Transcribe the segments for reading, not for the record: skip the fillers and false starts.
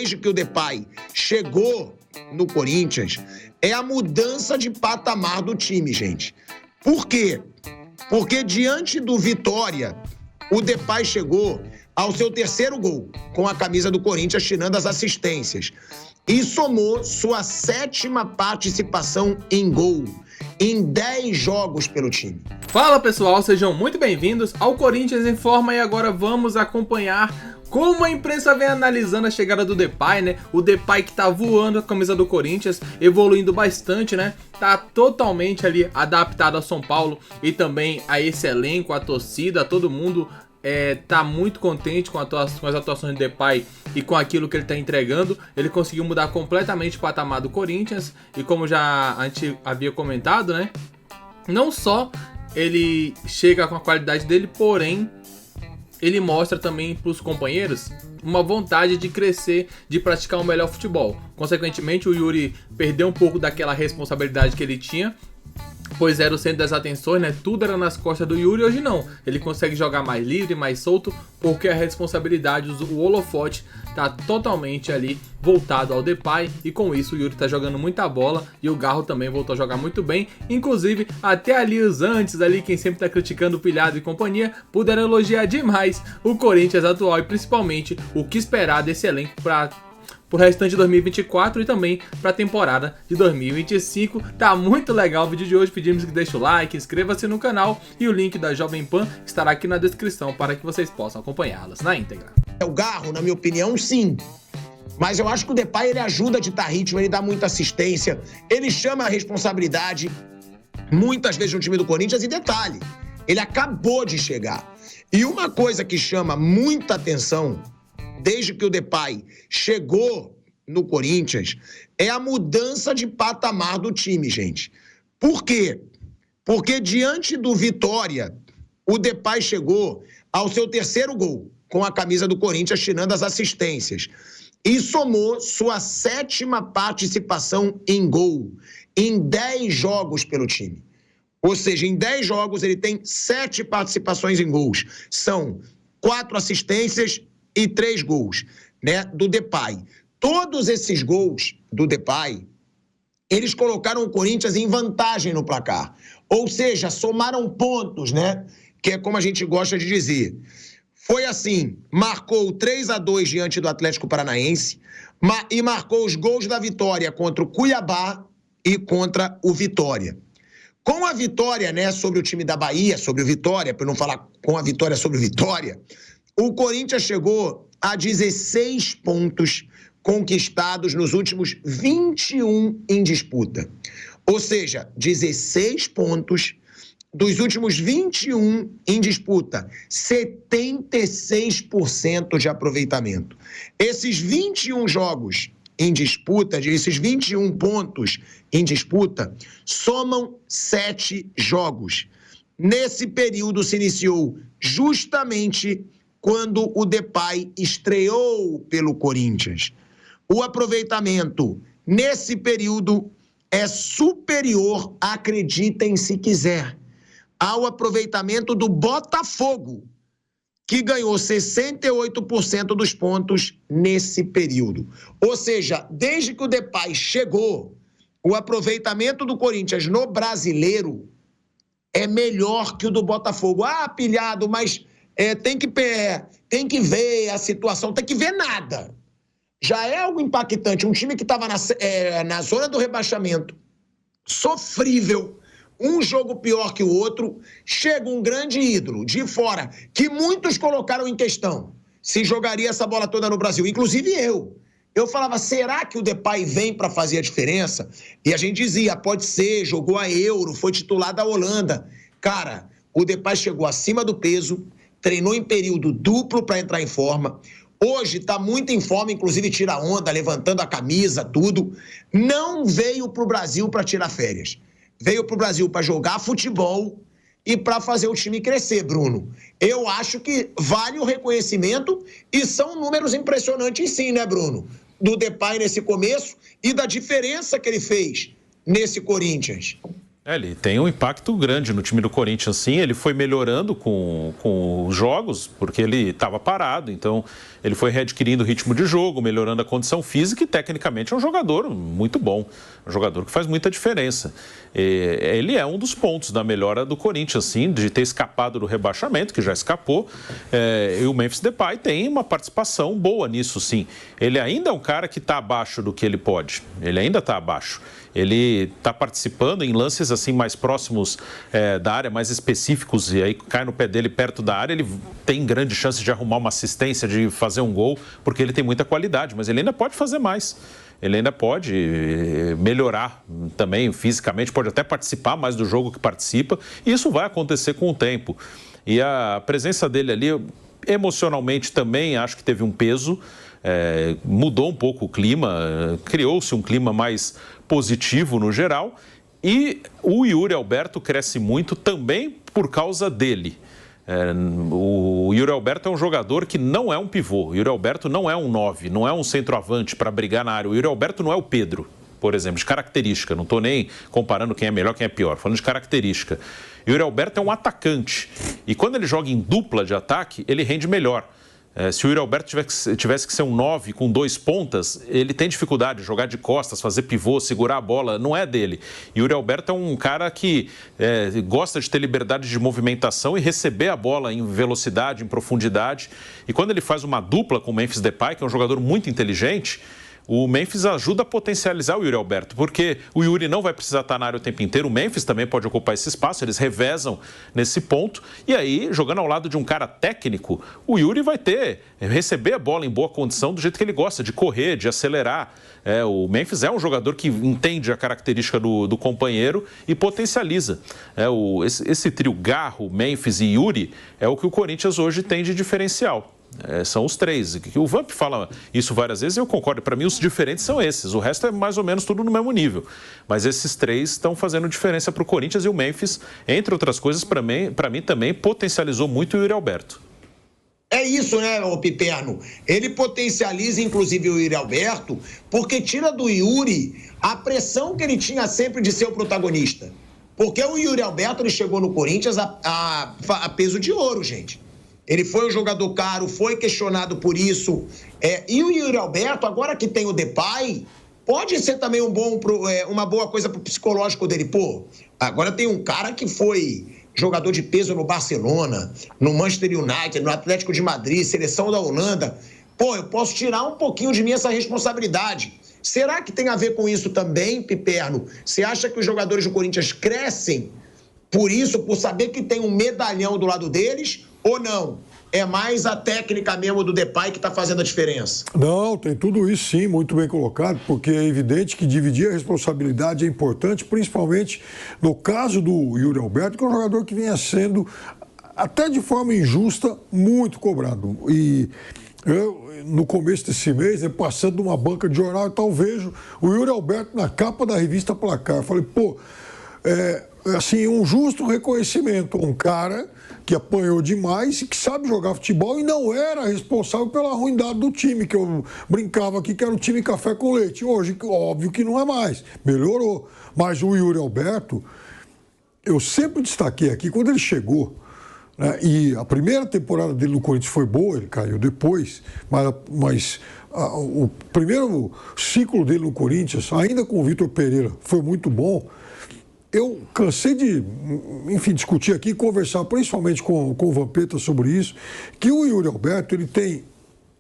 desde que o Depay chegou no Corinthians, é a mudança de patamar do time, gente. Por quê? Porque diante do Vitória, o Depay chegou ao seu terceiro gol com a camisa do Corinthians, tirando as assistências. E somou sua 7ª participação em gol em 10 jogos pelo time. Fala pessoal, sejam muito bem-vindos ao Corinthians em Forma e agora vamos acompanhar como a imprensa vem analisando a chegada do Depay, né? O Depay que tá voando a camisa do Corinthians, evoluindo bastante, né? Tá totalmente ali adaptado ao São Paulo e também a esse elenco, a torcida, todo mundo tá muito contente com as atuações do Depay e com aquilo que ele tá entregando. Ele conseguiu mudar completamente o patamar do Corinthians e como já a gente havia comentado, né? Não só ele chega com a qualidade dele, porém ele mostra também para os companheiros uma vontade de crescer, de praticar um melhor futebol. Consequentemente, o Yuri perdeu um pouco daquela responsabilidade que ele tinha, pois era o centro das atenções, né? Tudo era nas costas do Yuri. Hoje não, ele consegue jogar mais livre, mais solto, porque a responsabilidade, o holofote tá totalmente ali voltado ao Depay, e com isso o Yuri tá jogando muita bola e o Garro também voltou a jogar muito bem. Inclusive, até ali os antes, ali quem sempre tá criticando o Pilhado e companhia, puderam elogiar demais o Corinthians atual e principalmente o que esperar desse elenco para pro restante de 2024 e também para a temporada de 2025. Tá muito legal o vídeo de hoje, pedimos que deixe o like, inscreva-se no canal e o link da Jovem Pan estará aqui na descrição para que vocês possam acompanhá-las na íntegra. O Garro, na minha opinião, sim. Mas eu acho que o Depay, ele ajuda a ditar ritmo, ele dá muita assistência, ele chama a responsabilidade muitas vezes no time do Corinthians. E detalhe, ele acabou de chegar. E uma coisa que chama muita atenção desde que o Depay chegou no Corinthians é a mudança de patamar do time, gente. Por quê? Porque diante do Vitória, o Depay chegou ao seu terceiro gol com a camisa do Corinthians, tirando as assistências. E somou sua 7ª participação em gol em 10 jogos pelo time. Ou seja, em 10 jogos ele tem 7 participações em gols. São 4 assistências e 3 gols, né, do Depay. Todos esses gols do Depay, eles colocaram o Corinthians em vantagem no placar. Ou seja, somaram pontos, né, que é como a gente gosta de dizer. Foi assim, marcou 3-2 diante do Atlético Paranaense e marcou os gols da vitória contra o Cuiabá e contra o Vitória. Com a vitória, né, sobre o time da Bahia, sobre o Vitória, para não falar com a vitória sobre o Vitória, o Corinthians chegou a 16 pontos conquistados nos últimos 21 em disputa. Ou seja, 16 pontos dos últimos 21 em disputa. 76% de aproveitamento. Esses 21 jogos em disputa, esses 21 pontos em disputa, somam 7 jogos. Nesse período se iniciou justamente quando o Depay estreou pelo Corinthians. O aproveitamento nesse período é superior, acreditem se quiser, ao aproveitamento do Botafogo, que ganhou 68% dos pontos nesse período. Ou seja, desde que o Depay chegou, o aproveitamento do Corinthians no Brasileiro é melhor que o do Botafogo. Ah, Pilhado, mas tem que ver a situação, tem que ver nada. Já é algo impactante. Um time que estava na zona do rebaixamento, sofrível, um jogo pior que o outro, chega um grande ídolo de fora, que muitos colocaram em questão se jogaria essa bola toda no Brasil, inclusive eu. Eu falava, será que o Depay vem para fazer a diferença? E a gente dizia, pode ser, jogou a Euro, foi titular da Holanda. Cara, o Depay chegou acima do peso, treinou em período duplo para entrar em forma. Hoje está muito em forma, inclusive tira onda, levantando a camisa, tudo. Não veio para o Brasil para tirar férias. Veio para o Brasil para jogar futebol e para fazer o time crescer, Bruno. Eu acho que vale o reconhecimento e são números impressionantes sim, né, Bruno? Do Depay nesse começo e da diferença que ele fez nesse Corinthians. Ele tem um impacto grande no time do Corinthians, sim. Ele foi melhorando com os jogos, porque ele estava parado. Então, ele foi readquirindo o ritmo de jogo, melhorando a condição física e, tecnicamente, é um jogador muito bom. Um jogador que faz muita diferença. Ele é um dos pontos da melhora do Corinthians, sim, de ter escapado do rebaixamento, que já escapou. E o Memphis Depay tem uma participação boa nisso, sim. Ele ainda é um cara que está abaixo do que ele pode. Ele ainda está abaixo. Ele está participando em lances assim mais próximos da área, mais específicos, e aí cai no pé dele perto da área, ele tem grande chance de arrumar uma assistência, de fazer um gol, porque ele tem muita qualidade, mas ele ainda pode fazer mais. Ele ainda pode melhorar também fisicamente, pode até participar mais do jogo que participa, e isso vai acontecer com o tempo. E a presença dele ali, emocionalmente também, acho que teve um peso. Mudou um pouco o clima, criou-se um clima mais positivo no geral, e o Yuri Alberto cresce muito também por causa dele. O Yuri Alberto é um jogador que não é um pivô, o Yuri Alberto não é um 9, não é um centroavante para brigar na área. O Yuri Alberto não é o Pedro, por exemplo, de característica, não estou nem comparando quem é melhor, quem é pior, falando de característica. O Yuri Alberto é um atacante, e quando ele joga em dupla de ataque, ele rende melhor. Se o Yuri Alberto tivesse que ser um 9 com 2 pontas, ele tem dificuldade de jogar de costas, fazer pivô, segurar a bola, não é dele. E o Yuri Alberto é um cara que gosta de ter liberdade de movimentação e receber a bola em velocidade, em profundidade. E quando ele faz uma dupla com o Memphis Depay, que é um jogador muito inteligente, o Memphis ajuda a potencializar o Yuri Alberto, porque o Yuri não vai precisar estar na área o tempo inteiro, o Memphis também pode ocupar esse espaço, eles revezam nesse ponto, e aí, jogando ao lado de um cara técnico, o Yuri vai receber a bola em boa condição do jeito que ele gosta, de correr, de acelerar. O Memphis é um jogador que entende a característica do companheiro e potencializa. Esse trio Garro, Memphis e Yuri é o que o Corinthians hoje tem de diferencial. São os três. O Vamp fala isso várias vezes e eu concordo. Para mim, os diferentes são esses. O resto é mais ou menos tudo no mesmo nível. Mas esses três estão fazendo diferença para o Corinthians, e o Memphis, entre outras coisas, para mim também potencializou muito o Yuri Alberto. É isso, né, o Piperno? Ele potencializa, inclusive, o Yuri Alberto, porque tira do Yuri a pressão que ele tinha sempre de ser o protagonista. Porque o Yuri Alberto, ele chegou no Corinthians a peso de ouro, gente. Ele foi um jogador caro, foi questionado por isso. E o Yuri Alberto, agora que tem o Depay, pode ser também uma boa coisa para o psicológico dele. Pô, agora tem um cara que foi jogador de peso no Barcelona, no Manchester United, no Atlético de Madrid, seleção da Holanda. Pô, eu posso tirar um pouquinho de mim essa responsabilidade. Será que tem a ver com isso também, Piperno? Você acha que os jogadores do Corinthians crescem por isso, por saber que tem um medalhão do lado deles, ou não? É mais a técnica mesmo do Depay que está fazendo a diferença? Não, tem tudo isso sim, muito bem colocado, porque é evidente que dividir a responsabilidade é importante, principalmente no caso do Yuri Alberto, que é um jogador que vinha sendo, até de forma injusta, muito cobrado. E eu, no começo desse mês, passando numa banca de jornal e tal, vejo o Yuri Alberto na capa da revista Placar. Eu falei, pô, assim, um justo reconhecimento, um cara que apanhou demais e que sabe jogar futebol e não era responsável pela ruindade do time, que eu brincava aqui que era o time café com leite. Hoje, óbvio que não é mais, melhorou. Mas o Yuri Alberto, eu sempre destaquei aqui, quando ele chegou, né, e a primeira temporada dele no Corinthians foi boa, ele caiu depois, mas o primeiro ciclo dele no Corinthians, ainda com o Vitor Pereira, foi muito bom. Eu cansei de, enfim, discutir aqui, conversar principalmente com o Vampeta sobre isso, que o Yuri Alberto, ele tem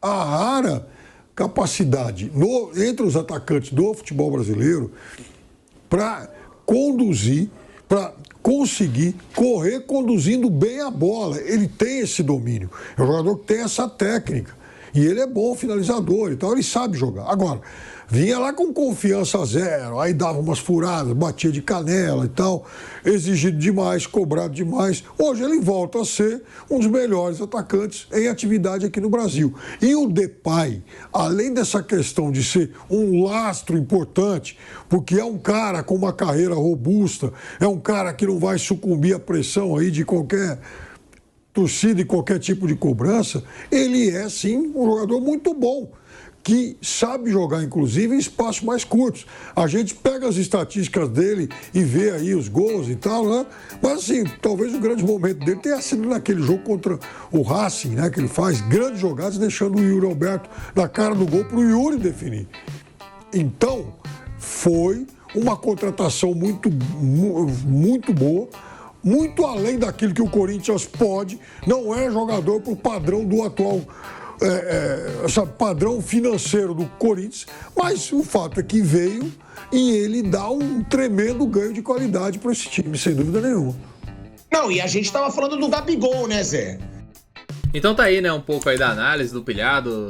a rara capacidade entre os atacantes do futebol brasileiro para conduzir, para conseguir correr conduzindo bem a bola. Ele tem esse domínio. É um jogador que tem essa técnica. E ele é bom finalizador e tal, ele sabe jogar. Agora, vinha lá com confiança zero, aí dava umas furadas, batia de canela e tal, exigido demais, cobrado demais. Hoje ele volta a ser um dos melhores atacantes em atividade aqui no Brasil. E o Depay, além dessa questão de ser um lastro importante, porque é um cara com uma carreira robusta, é um cara que não vai sucumbir à pressão aí de qualquer torcida e qualquer tipo de cobrança, ele é sim um jogador muito bom, que sabe jogar, inclusive, em espaços mais curtos. A gente pega as estatísticas dele e vê aí os gols e tal, né? Mas, assim, talvez o grande momento dele tenha sido naquele jogo contra o Racing, né? Que ele faz grandes jogadas, deixando o Yuri Alberto na cara do gol para o Yuri definir. Então, foi uma contratação muito boa, muito além daquilo que o Corinthians pode. Não é jogador para o padrão do atual padrão financeiro do Corinthians, mas o fato é que veio e ele dá um tremendo ganho de qualidade para esse time, sem dúvida nenhuma. Não, e a gente estava falando do Gabigol, né, Zé? Então tá aí, né, um pouco aí da análise do Pilhado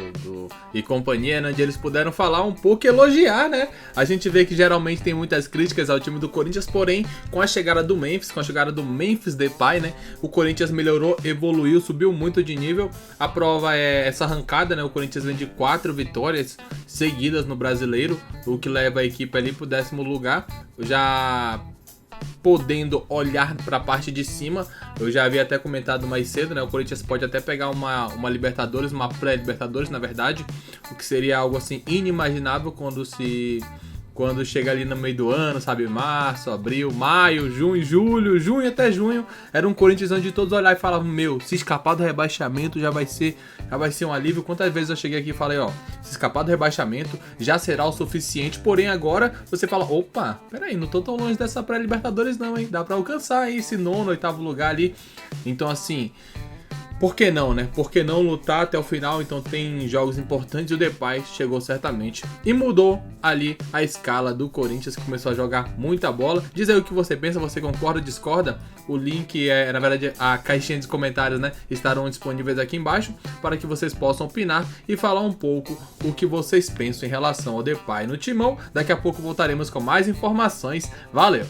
e companhia, né, onde eles puderam falar um pouco e elogiar, né? A gente vê que geralmente tem muitas críticas ao time do Corinthians, porém, com a chegada do Memphis Depay, né, o Corinthians melhorou, evoluiu, subiu muito de nível. A prova é essa arrancada, né, o Corinthians vem de 4 vitórias seguidas no Brasileiro, o que leva a equipe ali pro 10º lugar, já podendo olhar para a parte de cima. Eu já havia até comentado mais cedo, né? O Corinthians pode até pegar uma Libertadores, uma pré-Libertadores, na verdade, o que seria algo assim inimaginável quando chega ali no meio do ano, sabe? Março, abril, maio, junho, julho, até junho, era um Corinthians onde todos olhavam e falavam: meu, se escapar do rebaixamento já vai ser um alívio. Quantas vezes eu cheguei aqui e falei, ó, se escapar do rebaixamento já será o suficiente, porém agora você fala, opa, peraí, não tô tão longe dessa pré-Libertadores não, hein? Dá pra alcançar aí esse 9º, 8º lugar ali. Então assim, por que não, né? Por que não lutar até o final? Então tem jogos importantes e o Depay chegou certamente e mudou ali a escala do Corinthians, que começou a jogar muita bola. Diz aí o que você pensa, você concorda ou discorda? O link na verdade, a caixinha de comentários, né, estarão disponíveis aqui embaixo para que vocês possam opinar e falar um pouco o que vocês pensam em relação ao Depay no Timão. Daqui a pouco voltaremos com mais informações. Valeu!